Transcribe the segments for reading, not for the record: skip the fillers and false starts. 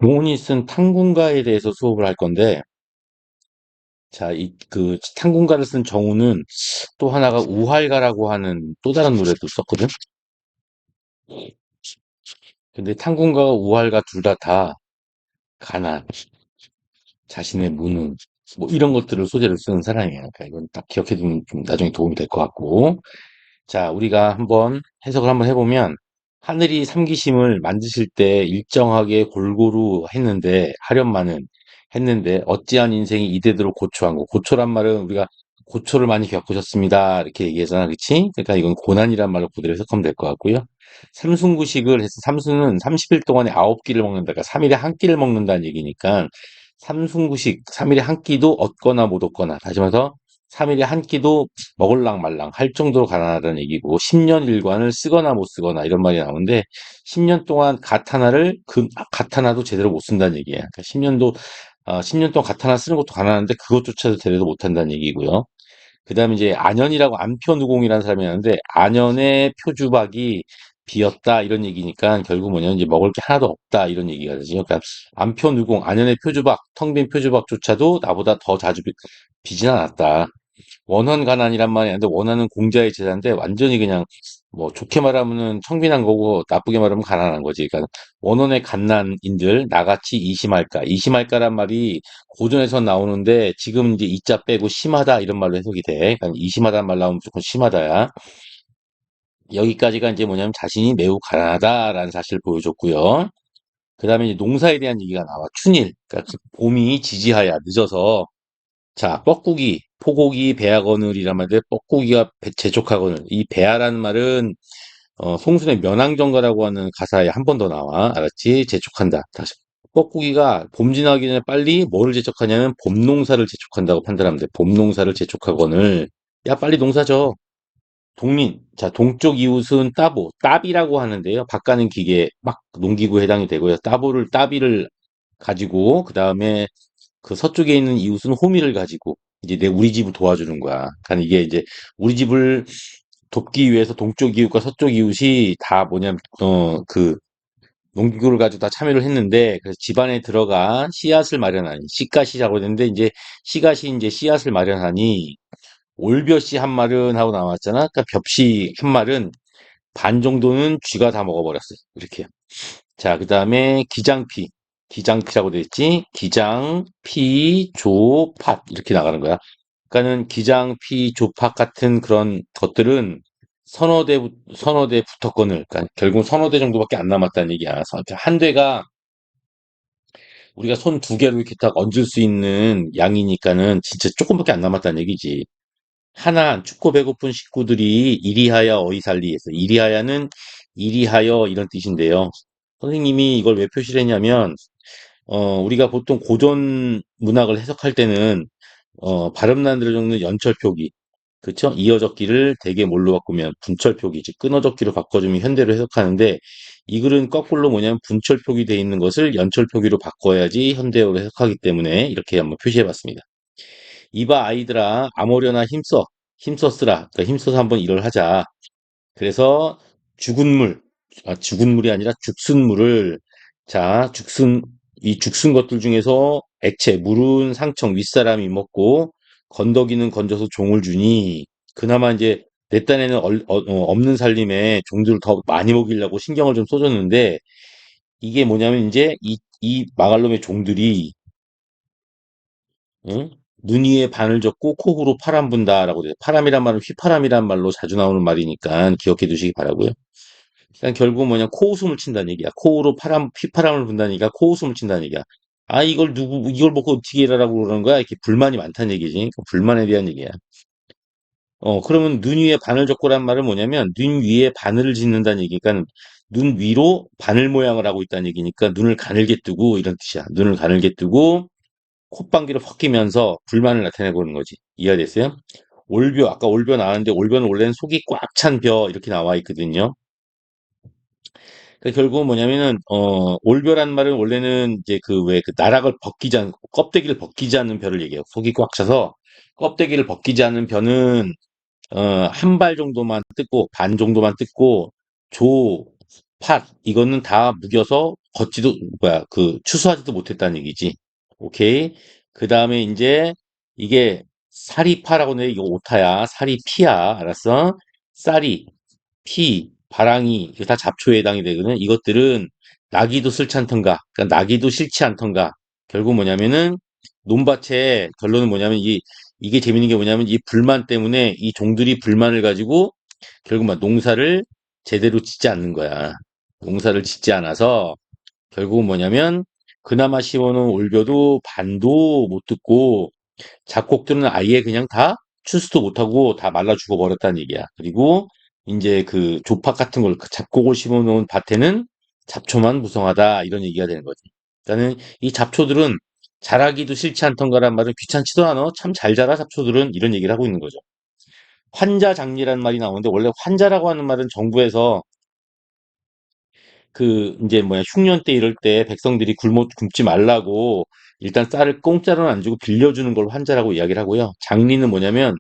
동훈이 쓴 탕군가에 대해서 수업을 할 건데, 자, 탕군가를 쓴 정우는 또 하나가 우활가라고 하는 또 다른 노래도 썼거든? 근데 탕군가와 우활가 둘 다 가난, 자신의 무능, 뭐 이런 것들을 소재로 쓰는 사람이에요. 그러니까 이건 딱 기억해두면 좀 나중에 도움이 될 것 같고. 자, 우리가 한번 해석을 한번 해보면, 하늘이 삼기심을 만드실 때 일정하게 골고루 하련만은 했는데, 어찌한 인생이 이대대로 고초한 거. 고초란 말은 우리가 고초를 많이 겪으셨습니다. 이렇게 얘기하잖아. 그치? 그러니까 이건 고난이란 말로 그대로 해석하면 될 것 같고요. 삼순구식을 해서 삼수는 30일 동안에 9끼를 먹는다. 그러니까 3일에 한 끼를 먹는다는 얘기니까, 삼순구식, 3일에 한 끼도 얻거나 못 얻거나. 다시 말해서 3일에 한 끼도 먹을랑 말랑 할 정도로 가난하다는 얘기고 10년 일관을 쓰거나 못 쓰거나 이런 말이 나오는데 10년 동안 갓 하나도 제대로 못 쓴다는 얘기예요. 그러니까 10년 동안 갓 하나 쓰는 것도 가난한데 그것조차도 제대로 못 한다는 얘기고요. 그다음에 이제 안현이라고 안표누공이라는 사람이 있는데 안현의 표주박이 비었다 이런 얘기니까 결국 뭐냐면 이제 먹을 게 하나도 없다 이런 얘기가 되죠. 그러니까 안표누공 안현의 표주박 텅 빈 표주박조차도 나보다 더 자주 비진 않았다. 원헌 가난이란 말이 아닌데 원헌은 공자의 제자인데 완전히 그냥 뭐 좋게 말하면은 청빈한 거고 나쁘게 말하면 가난한 거지. 그러니까 원헌의 갓난인들 나같이 이심할까. 이심할까란 말이 고전에서 나오는데 지금 이제 이자 빼고 심하다 이런 말로 해석이 돼. 그러니까 이심하다는 말 나오면 무조건 심하다야. 여기까지가 이제 뭐냐면 자신이 매우 가난하다라는 사실을 보여줬고요. 그다음에 이제 농사에 대한 얘기가 나와. 춘일. 그러니까 그 봄이 지지하야 늦어서 자, 뻐꾸기, 포고기, 배아거늘이란 말인데 뻐꾸기가 재촉하거늘. 이 배아라는 말은 송순의 면왕정가라고 하는 가사에 한 번 더 나와. 알았지? 재촉한다. 다시. 뻐꾸기가 봄 지나기 전에 빨리 뭐를 재촉하냐면 봄농사를 재촉한다고 판단하면 돼. 봄농사를 재촉하거늘. 야, 빨리 농사 져. 동린. 자, 동쪽 이웃은 따보. 따비라고 하는데요. 밭가는 기계, 막 농기구에 해당이 되고요. 따비를 가지고, 그 다음에 그 서쪽에 있는 이웃은 호미를 가지고 이제 우리 집을 도와주는 거야. 그러니까 이게 이제 우리 집을 돕기 위해서 동쪽 이웃과 서쪽 이웃이 다 뭐냐면 그 농기구를 가지고 다 참여를 했는데 그래서 집안에 들어가 씨앗을 마련하니 씨앗이라고 했는데 이제 씨앗이 이제 씨앗을 마련하니 올벼씨 한 말은 하고 나왔잖아. 그러니까 벽씨 한 말은 반 정도는 쥐가 다 먹어버렸어요. 이렇게. 자, 그 다음에 기장피. 기장피라고 되어 있지? 기장, 피, 조, 팥. 이렇게 나가는 거야. 그러니까는 기장, 피, 조, 팥 같은 그런 것들은 서너 대 붙었거늘. 그러니까 결국 서너 대 정도밖에 안 남았다는 얘기야. 한 대가 우리가 손 두 개로 이렇게 딱 얹을 수 있는 양이니까는 진짜 조금밖에 안 남았다는 얘기지. 하나, 춥고 배고픈 식구들이 이리하여 어이살리에서 이리하여는 이리하여 이런 뜻인데요. 선생님이 이걸 왜 표시를 했냐면 우리가 보통 고전 문학을 해석할 때는 발음란들을 적는 연철표기, 그쵸? 이어적기를 대개 뭘로 바꾸면 분철표기, 즉 끊어적기로 바꿔주면 현대로 해석하는데 이 글은 거꾸로 뭐냐면 분철표기 돼 있는 것을 연철표기로 바꿔야지 현대어로 해석하기 때문에 이렇게 한번 표시해봤습니다. 이봐 아이들아 아무려나 힘써 쓰라. 그러니까 힘써서 한번 일을 하자. 그래서 죽은 물, 죽은 물이 아니라 죽순 물을, 자, 이 죽순 것들 중에서 액체, 물은 상청, 윗사람이 먹고, 건더기는 건져서 종을 주니, 그나마 이제 내 딴에는 없는 살림에 종들을 더 많이 먹이려고 신경을 좀 써줬는데, 이게 뭐냐면 이제 이 마갈놈의 종들이, 응? 눈 위에 바늘 접고 콕으로 파람 분다라고 돼요. 파람이란 말은 휘파람이란 말로 자주 나오는 말이니까 기억해 두시기 바라고요. 그러니까 결국 뭐냐 코웃음을 친다는 얘기야. 코로 휘파람을 분다는 얘기가 코웃음을 친다는 얘기야. 아 이걸 먹고 어떻게 일하라고 그러는 거야? 이렇게 불만이 많다는 얘기지. 그러니까 불만에 대한 얘기야. 그러면 눈 위에 바늘 접고란 말은 뭐냐면 눈 위에 바늘을 짓는다는 얘기니까 눈 위로 바늘 모양을 하고 있다는 얘기니까 눈을 가늘게 뜨고 이런 뜻이야. 눈을 가늘게 뜨고 콧방귀를 퍽 끼면서 불만을 나타내고 있는 거지. 이해됐어요? 아까 올벼 나왔는데 올벼는 원래는 속이 꽉 찬 벼 이렇게 나와 있거든요. 그러니까 결국은 뭐냐면은 올벼란 말은 원래는 이제 그 왜 그 나락을 벗기지 않고 껍데기를 벗기지 않는 벼를 얘기해요. 속이 꽉 차서 껍데기를 벗기지 않는 벼는 한 발 정도만 뜯고 반 정도만 뜯고 조 팥, 이거는 다 묵여서 걷지도, 추수하지도 못했다는 얘기지. 오케이. 그 다음에 이제 이게 사리파라고 내 이거 오타야. 사리피야. 알았어? 쌀이, 피, 바랑이, 이거 다 잡초에 해당이 되거든. 이것들은 나기도 싫지 않던가. 그러니까 나기도 싫지 않던가. 결국 뭐냐면은 논밭에 결론은 뭐냐면 이게 재밌는 게 뭐냐면 이 불만 때문에 이 종들이 불만을 가지고 결국 막 농사를 제대로 짓지 않는 거야. 농사를 짓지 않아서 결국은 뭐냐면 그나마 심어놓은 올겨도 반도 못 듣고 잡곡들은 아예 그냥 다 추수도 못하고 다 말라 죽어버렸다는 얘기야. 그리고 이제 그 조팍 같은 걸 그 잡곡을 심어놓은 밭에는 잡초만 무성하다 이런 얘기가 되는 거지. 그러니까는 이 잡초들은 자라기도 싫지 않던가란 말은 귀찮지도 않아. 참 잘 자라 잡초들은 이런 얘기를 하고 있는 거죠. 환자장리라는 말이 나오는데 원래 환자라고 하는 말은 정부에서 그 이제 뭐야 흉년 때 이럴 때 백성들이 굶지 말라고 일단 쌀을 공짜로는 안 주고 빌려주는 걸 환자라고 이야기를 하고요. 장리는 뭐냐면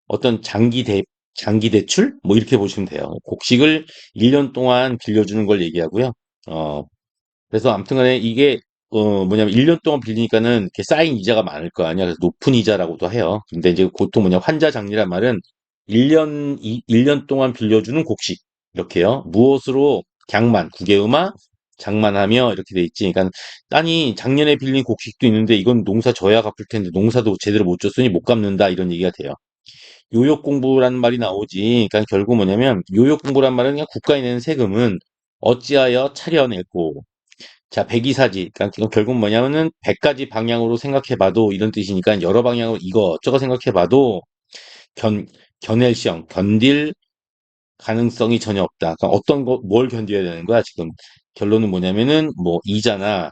어떤 장기 대출 뭐 이렇게 보시면 돼요. 곡식을 1년 동안 빌려주는 걸 얘기하고요. 어 그래서 아무튼간에 이게 뭐냐면 1년 동안 빌리니까는 이렇게 쌓인 이자가 많을 거 아니야. 그래서 높은 이자라고도 해요. 근데 이제 보통 뭐냐 환자 장리란 말은 1년 동안 빌려주는 곡식 이렇게요. 무엇으로 갱만 국외음화 장만하며 이렇게 돼 있지. 그러니까 땅이 작년에 빌린 곡식도 있는데 이건 농사 져야 갚을 텐데 농사도 제대로 못 졌으니 못 갚는다 이런 얘기가 돼요. 요역 공부라는 말이 나오지. 그러니까 결국 뭐냐면 요역 공부란 말은 그냥 국가에 내는 세금은 어찌하여 차려내고 자, 백이사지. 그러니까 이건 결국 뭐냐면은 100가지 방향으로 생각해봐도 이런 뜻이니까 여러 방향으로 이거저거 생각해봐도 견, 견낼 시험, 견딜 가능성이 전혀 없다. 그러니까 뭘 견뎌야 되는 거야, 지금. 결론은 뭐냐면은 뭐 이자와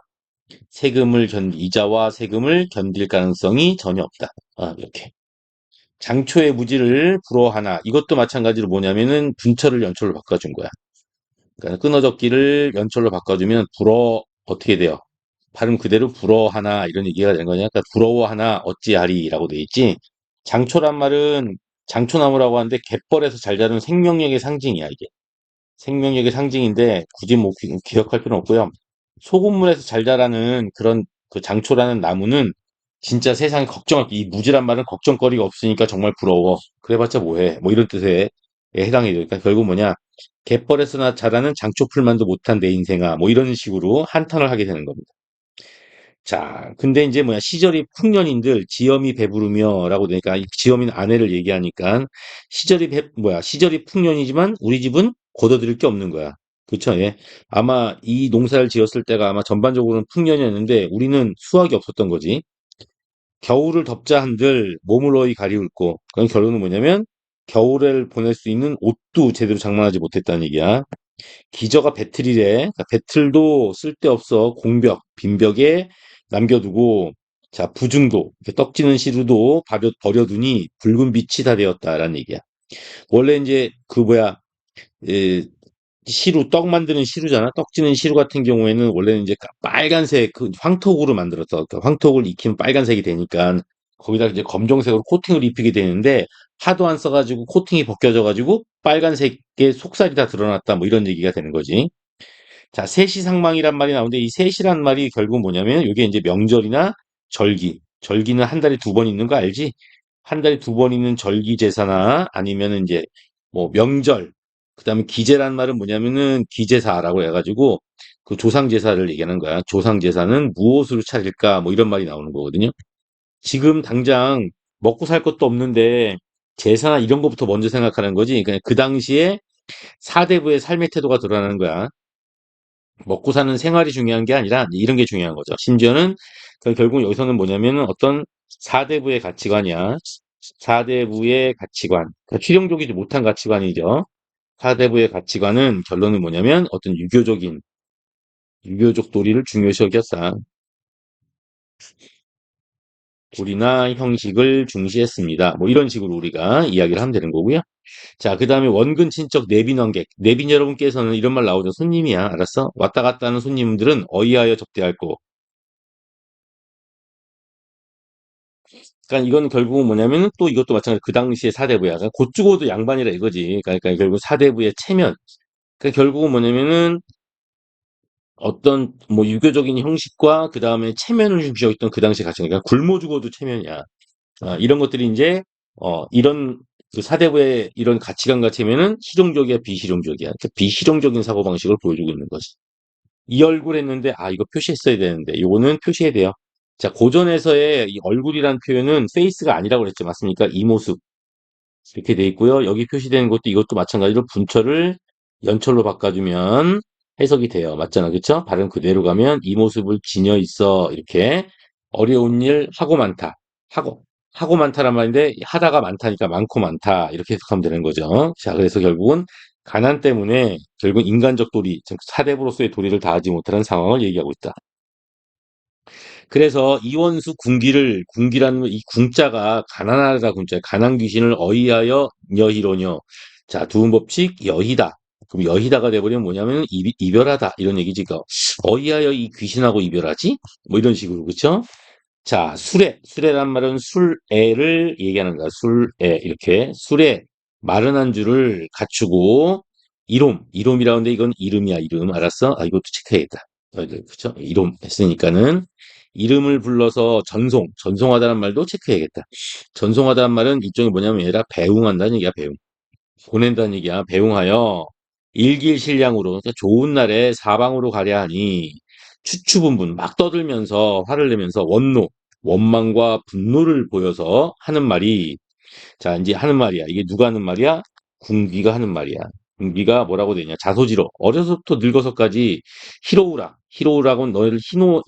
세금을 견딜 가능성이 전혀 없다. 이렇게. 장초의 무지를 불허하나. 이것도 마찬가지로 뭐냐면은 분철을 연철로 바꿔준 거야. 그러니까 끊어졌기를 연철로 바꿔주면 어떻게 돼요? 발음 그대로 불어하나 이런 얘기가 되는 거냐? 그러니까 부러워하나 어찌하리라고 돼 있지. 장초란 말은 장초나무라고 하는데 갯벌에서 잘 자라는 생명력의 상징이야 이게. 생명력의 상징인데 굳이 뭐 기억할 필요는 없고요. 소금물에서 잘 자라는 그런 그 장초라는 나무는 진짜 세상에 이 무지란 말은 걱정거리가 없으니까 정말 부러워. 그래봤자 뭐해? 뭐 이런 뜻에 해당이 되니까 그러니까 결국 뭐냐? 갯벌에서나 자라는 장초풀만도 못한 내 인생아. 뭐 이런 식으로 한탄을 하게 되는 겁니다. 자, 근데 이제 뭐야, 시절이 풍년인들, 지엄이 배부르며라고 되니까, 이 지엄인 아내를 얘기하니까, 시절이 풍년이지만, 우리 집은 거둬들일 게 없는 거야. 그쵸, 예. 아마 이 농사를 지었을 때가 아마 전반적으로는 풍년이었는데, 우리는 수확이 없었던 거지. 겨울을 덮자 한들, 몸을 어이 가리울고, 그런 결론은 뭐냐면, 겨울을 보낼 수 있는 옷도 제대로 장만하지 못했다는 얘기야. 기저가 배틀이래. 그러니까 배틀도 쓸데없어. 빈벽에 남겨두고, 자, 부중도, 이렇게 떡지는 시루도 버려두니 붉은 빛이 다 되었다라는 얘기야. 원래 이제 에, 떡 만드는 시루잖아. 떡지는 시루 같은 경우에는 원래는 이제 빨간색, 그 황토구로 만들었어. 그 황토구를 익히면 빨간색이 되니까 거기다 이제 검정색으로 코팅을 입히게 되는데 하도 안 써가지고 코팅이 벗겨져가지고 빨간색의 속살이 다 드러났다. 뭐 이런 얘기가 되는 거지. 자, 세시상망이란 말이 나오는데 이 세시란 말이 결국 뭐냐면 이게 이제 명절이나 절기. 절기는 한 달에 2번 있는 거 알지? 한 달에 2번 있는 절기 제사나 아니면은 이제 뭐 명절. 그다음에 기제란 말은 뭐냐면은 기제사라고 해가지고 그 조상 제사를 얘기하는 거야. 조상 제사는 무엇으로 차릴까? 뭐 이런 말이 나오는 거거든요. 지금 당장 먹고 살 것도 없는데 제사나 이런 것부터 먼저 생각하는 거지. 그냥 그 당시에 사대부의 삶의 태도가 드러나는 거야. 먹고 사는 생활이 중요한 게 아니라 이런 게 중요한 거죠. 심지어는 결국 여기서는 뭐냐면은 어떤 사대부의 가치관이야. 사대부의 가치관. 그러니까 실용적이지 못한 가치관이죠. 사대부의 가치관은 결론은 뭐냐면 어떤 유교적 도리를 중요시 여겼다. 도리나 형식을 중시했습니다. 뭐 이런 식으로 우리가 이야기를 하면 되는 거고요. 자, 그 다음에 원근 친척 내빈 원객. 내빈 여러분께서는 이런 말 나오죠. 손님이야. 알았어? 왔다 갔다 하는 손님들은 어이하여 접대할 거. 그러니까 이건 결국은 뭐냐면은 또 이것도 마찬가지로 그 당시에 사대부야. 그러니까 곧 죽어도 양반이라 이거지. 그러니까 결국 사대부의 체면. 그러니까 결국은 뭐냐면은 어떤 뭐 유교적인 형식과 그 다음에 체면을 중시했던 그 당시 가치, 그러니까 굶어 죽어도 체면이야. 아, 이런 것들이 이제 이런 그 사대부의 이런 가치관과 체면은 실용적이야, 비실용적이야. 그 비실용적인 사고방식을 보여주고 있는 거지. 이 얼굴 했는데, 아, 이거 표시했어야 되는데, 요거는 표시해야 돼요. 자, 고전에서의 이 얼굴이란 표현은 페이스가 아니라고 그랬죠. 맞습니까? 이 모습. 이렇게 돼 있고요. 여기 표시되는 것도 이것도 마찬가지로 분철을 연철로 바꿔주면 해석이 돼요. 맞잖아. 그쵸? 발음 그대로 가면 이 모습을 지녀 있어. 이렇게 어려운 일 하고 많다. 하고 많다란 말인데 하다가 많다니까 많고 많다. 이렇게 해석하면 되는 거죠. 자, 그래서 결국은 가난 때문에 결국 인간적 도리, 즉 사대부로서의 도리를 다하지 못하는 상황을 얘기하고 있다. 그래서 이원수 군기라는 이 군자가 가난하다 군자, 가난 귀신을 어이하여 여희로녀. 자, 두음 법칙 여희다. 그럼 여희다가 돼버리면 뭐냐면 이별하다 이런 얘기지. 어이하여 이 귀신하고 이별하지? 뭐 이런 식으로 그렇죠? 자, 수레란 말은 술애를 얘기하는 거야. 술애 이렇게 술에 마른 안주를 갖추고 이롬이라는데 이건 이름이야. 이름 알았어? 아, 이것도 체크해야겠다. 그쵸? 이름 했으니까는 이름을 불러서 전송하다는 말도 체크해야겠다. 전송하다는 말은 이쪽이 뭐냐면 얘라 배웅한다는 얘기야. 배웅. 보낸다는 얘기야. 배웅하여 일길실량으로 그러니까 좋은 날에 사방으로 가려 하니 추추분분 막 떠들면서 화를 내면서 원망과 분노를 보여서 하는 말이, 자 이제 하는 말이야. 이게 누가 하는 말이야? 군귀가 하는 말이야. 군귀가 뭐라고 되냐? 자소지로 어려서부터 늙어서까지 히로우라고는 너희들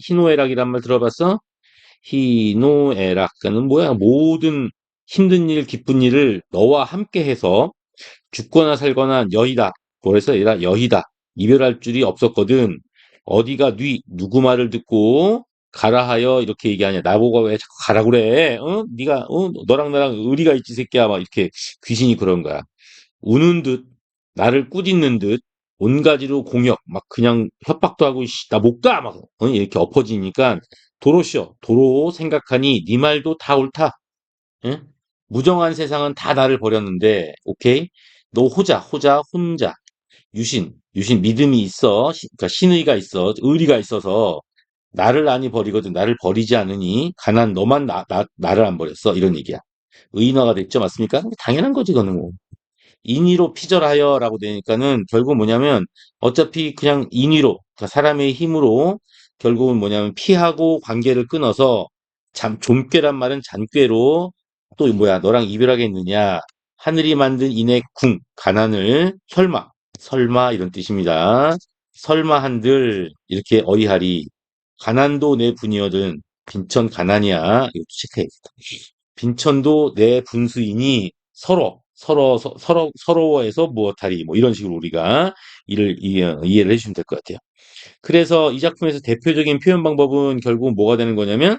희노애락이란 말 들어봤어? 희노애락은 뭐야? 모든 힘든 일, 기쁜 일을 너와 함께 해서 죽거나 살거나 여이다. 그래서 얘가 여이다. 이별할 줄이 없었거든. 어디가 누구 말을 듣고 가라 하여 이렇게 얘기하냐. 나보고 왜 자꾸 가라 그래? 어? 네가 너랑 나랑 의리가 있지 새끼야. 막 이렇게 귀신이 그런 거야. 우는 듯 나를 꾸짖는 듯 온가지로 공역 막 그냥 협박도 하고 나 못 가 막 이렇게 엎어지니까 도로 생각하니 네 말도 다 옳다. 응? 무정한 세상은 다 나를 버렸는데, 오케이? 너 혼자. 유신, 믿음이 있어. 그러니까 신의가 있어. 의리가 있어서, 나를 아니 버리거든. 나를 버리지 않으니, 가난 너만 나를 안 버렸어. 이런 얘기야. 의인화가 됐죠. 맞습니까? 당연한 거지, 그거는 뭐. 인위로 피절하여라고 되니까는 결국 뭐냐면 어차피 그냥 인위로 그러니까 사람의 힘으로 결국은 뭐냐면 피하고 관계를 끊어서 좀꾀란 말은 잔꾀로 또 뭐야 너랑 이별하겠느냐 하늘이 만든 인의 가난을 설마 이런 뜻입니다. 설마 한들 이렇게 어이하리 가난도 내 분이거든 빈천 가난이야 이거 체크해야겠다. 빈천도 내 분수이니 서로워해서 무엇하리 뭐 이런 식으로 우리가 이해를 해주시면 될 것 같아요. 그래서 이 작품에서 대표적인 표현 방법은 결국 뭐가 되는 거냐면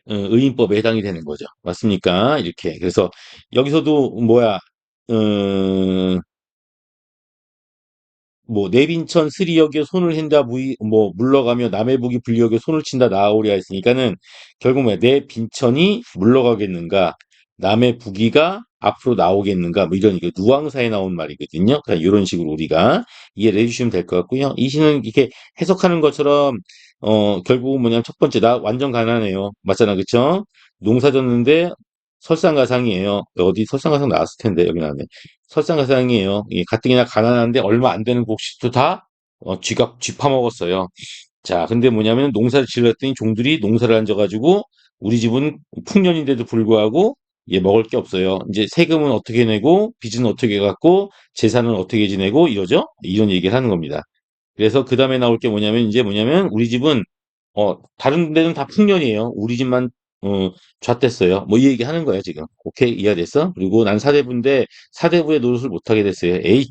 의인법에 해당이 되는 거죠. 맞습니까? 이렇게 그래서 여기서도 뭐야 뭐 내빈천 스리역에 손을 힌다 뭐 물러가며 남의 북이 불리역에 손을 친다 나아오리라 했으니까는 결국 뭐야 내 빈천이 물러가겠는가 남의 북이가 앞으로 나오겠는가 뭐 이런 이게 누앙사에 나온 말이거든요. 그러니까 이런 식으로 우리가 이해를 해주시면 될 것 같고요. 이 시는 이렇게 해석하는 것처럼 결국은 뭐냐면 첫 번째 나 완전 가난해요. 맞잖아, 그쵸? 농사 졌는데 설상가상이에요. 어디 설상가상 나왔을 텐데 여기 나왔네. 설상가상이에요. 이 가뜩이나 가난한데 얼마 안 되는 곡식도 다 쥐 파먹었어요. 자, 근데 뭐냐면 농사를 지었더니 종들이 농사를 안 져가지고 우리 집은 풍년인데도 불구하고 얘 먹을 게 없어요. 이제 세금은 어떻게 내고 빚은 어떻게 갚고 재산은 어떻게 지내고 이러죠? 이런 얘기를 하는 겁니다. 그래서 그 다음에 나올 게 뭐냐면 이제 뭐냐면 우리 집은 다른 데는 다 풍년이에요. 우리 집만 잣됐어요. 뭐 이 얘기 하는 거야 지금. 오케이 이해됐어? 그리고 난 사대부인데 사대부의 노릇을 못 하게 됐어요. 에이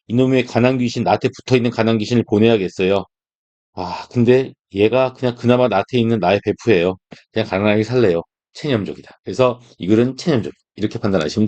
이놈의 가난 귀신 나한테 붙어 있는 가난 귀신을 보내야겠어요. 아 근데 얘가 그냥 그나마 나한테 있는 나의 베프예요. 그냥 가난하게 살래요. 체념적이다. 그래서 이 글은 체념적. 이렇게 판단하시면